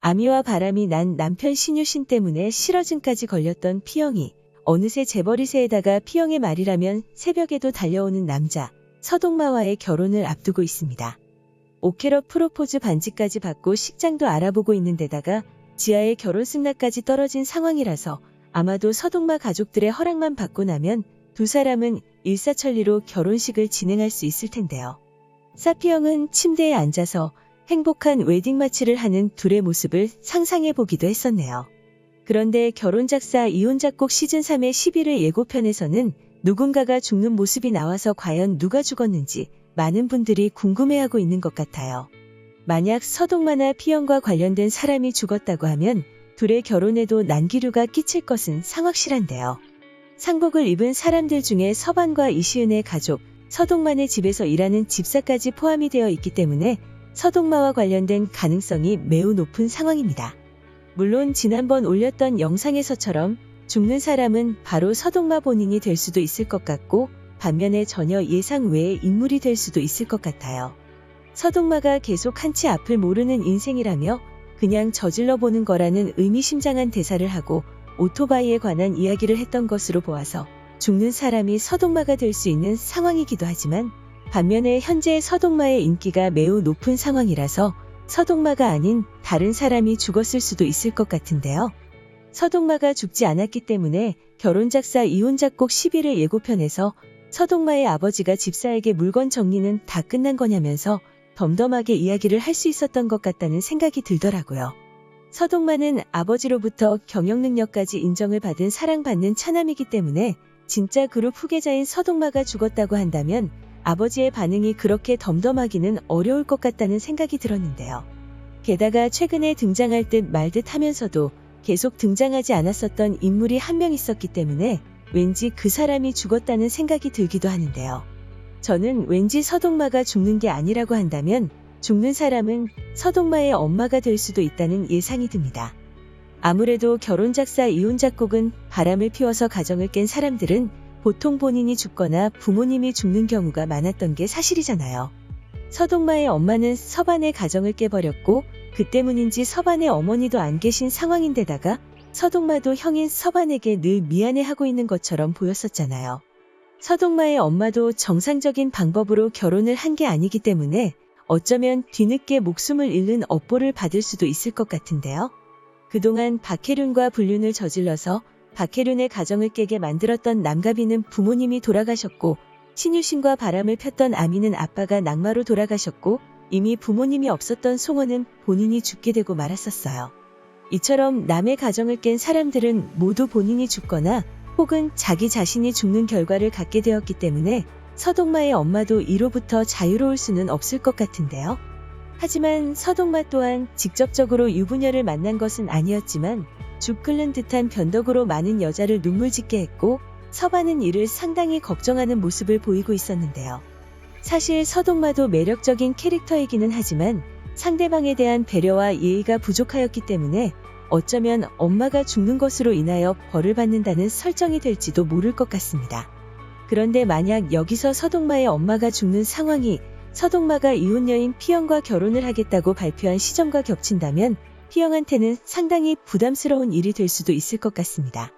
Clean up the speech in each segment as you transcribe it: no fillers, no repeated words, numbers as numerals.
아미와 바람이 난 남편 신유신 때문에 실어증까지 걸렸던 피영이 어느새 재벌이세에다가 피영의 말이라면 새벽에도 달려오는 남자 서동마와의 결혼을 앞두고 있습니다. 오케럿 프로포즈 반지까지 받고 식장도 알아보고 있는 데다가 지아의 결혼 승낙까지 떨어진 상황이라서 아마도 서동마 가족들의 허락만 받고 나면 두 사람은 일사천리로 결혼식을 진행할 수 있을 텐데요. 사피영은 침대에 앉아서 행복한 웨딩 마치를 하는 둘의 모습을 상상해보기도 했었네요. 그런데 결혼작사 이혼작곡 시즌3의 11회 예고편에서는 누군가가 죽는 모습이 나와서 과연 누가 죽었는지 많은 분들이 궁금해하고 있는 것 같아요. 만약 서동마나 피영과 관련된 사람이 죽었다고 하면 둘의 결혼에도 난기류가 끼칠 것은 상확실한데요. 상복을 입은 사람들 중에 서반과 이시은의 가족, 서동만의 집에서 일하는 집사까지 포함이 되어 있기 때문에 서동마와 관련된 가능성이 매우 높은 상황입니다. 물론 지난번 올렸던 영상에서처럼 죽는 사람은 바로 서동마 본인이 될 수도 있을 것 같고 반면에 전혀 예상 외의 인물이 될 수도 있을 것 같아요. 서동마가 계속 한치 앞을 모르는 인생이라며 그냥 저질러 보는 거라는 의미심장한 대사를 하고 오토바이에 관한 이야기를 했던 것으로 보아서 죽는 사람이 서동마가 될 수 있는 상황이기도 하지만 반면에 현재 서동마의 인기가 매우 높은 상황이라서 서동마가 아닌 다른 사람이 죽었을 수도 있을 것 같은데요. 서동마가 죽지 않았기 때문에 결혼작사 이혼작곡 11회 예고편에서 서동마의 아버지가 집사에게 물건 정리는 다 끝난 거냐면서 덤덤하게 이야기를 할 수 있었던 것 같다는 생각이 들더라고요. 서동마는 아버지로부터 경영 능력까지 인정을 받은 사랑받는 차남이기 때문에 진짜 그룹 후계자인 서동마가 죽었다고 한다면 아버지의 반응이 그렇게 덤덤하기는 어려울 것 같다는 생각이 들었는데요. 게다가 최근에 등장할 듯 말 듯 하면서도 계속 등장하지 않았었던 인물이 한 명 있었기 때문에 왠지 그 사람이 죽었다는 생각이 들기도 하는데요. 저는 왠지 서동마가 죽는 게 아니라고 한다면 죽는 사람은 서동마의 엄마가 될 수도 있다는 예상이 듭니다. 아무래도 결혼작사 이혼작곡은 바람을 피워서 가정을 깬 사람들은 보통 본인이 죽거나 부모님이 죽는 경우가 많았던 게 사실이잖아요. 서동마의 엄마는 서반의 가정을 깨버렸고 그 때문인지 서반의 어머니도 안 계신 상황인데다가 서동마도 형인 서반에게 늘 미안해하고 있는 것처럼 보였었잖아요. 서동마의 엄마도 정상적인 방법으로 결혼을 한 게 아니기 때문에 어쩌면 뒤늦게 목숨을 잃는 업보를 받을 수도 있을 것 같은데요. 그동안 박혜륜과 불륜을 저질러서 박혜륜의 가정을 깨게 만들었던 남가비는 부모님이 돌아가셨고 신유신과 바람을 폈던 아미는 아빠가 낙마로 돌아가셨고 이미 부모님이 없었던 송원은 본인이 죽게 되고 말았었어요. 이처럼 남의 가정을 깬 사람들은 모두 본인이 죽거나 혹은 자기 자신이 죽는 결과를 갖게 되었기 때문에 서동마의 엄마도 이로부터 자유로울 수는 없을 것 같은데요. 하지만 서동마 또한 직접적으로 유부녀를 만난 것은 아니었지만 죽 끓는 듯한 변덕으로 많은 여자를 눈물 짓게 했고 서반은 이를 상당히 걱정하는 모습을 보이고 있었는데요. 사실 서동마도 매력적인 캐릭터이기는 하지만 상대방에 대한 배려와 예의가 부족하였기 때문에 어쩌면 엄마가 죽는 것으로 인하여 벌을 받는다는 설정이 될지도 모를 것 같습니다. 그런데 만약 여기서 서동마의 엄마가 죽는 상황이 서동마가 이혼녀인 피영과 결혼을 하겠다고 발표한 시점과 겹친다면 피영한테는 상당히 부담스러운 일이 될 수도 있을 것 같습니다.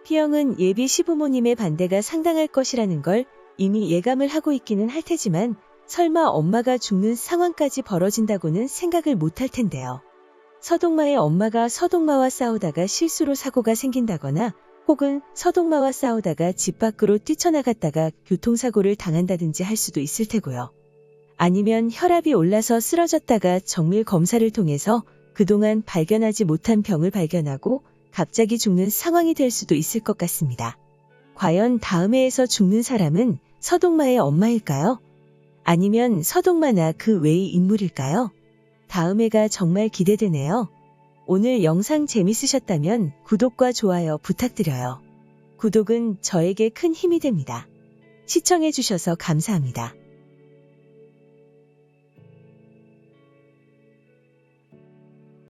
피영은 예비 시부모님의 반대가 상당할 것이라는 걸 이미 예감을 하고 있기는 할 테지만 설마 엄마가 죽는 상황까지 벌어진다고는 생각을 못할 텐데요. 서동마의 엄마가 서동마와 싸우다가 실수로 사고가 생긴다거나 혹은 서동마와 싸우다가 집 밖으로 뛰쳐나갔다가 교통사고를 당한다든지 할 수도 있을 테고요. 아니면 혈압이 올라서 쓰러졌다가 정밀 검사를 통해서 그동안 발견하지 못한 병을 발견하고 갑자기 죽는 상황이 될 수도 있을 것 같습니다. 과연 다음 해에서 죽는 사람은 서동마의 엄마일까요? 아니면 서동마나 그 외의 인물일까요? 다음 해가 정말 기대되네요. 오늘 영상 재밌으셨다면 구독과 좋아요 부탁드려요. 구독은 저에게 큰 힘이 됩니다. 시청해주셔서 감사합니다.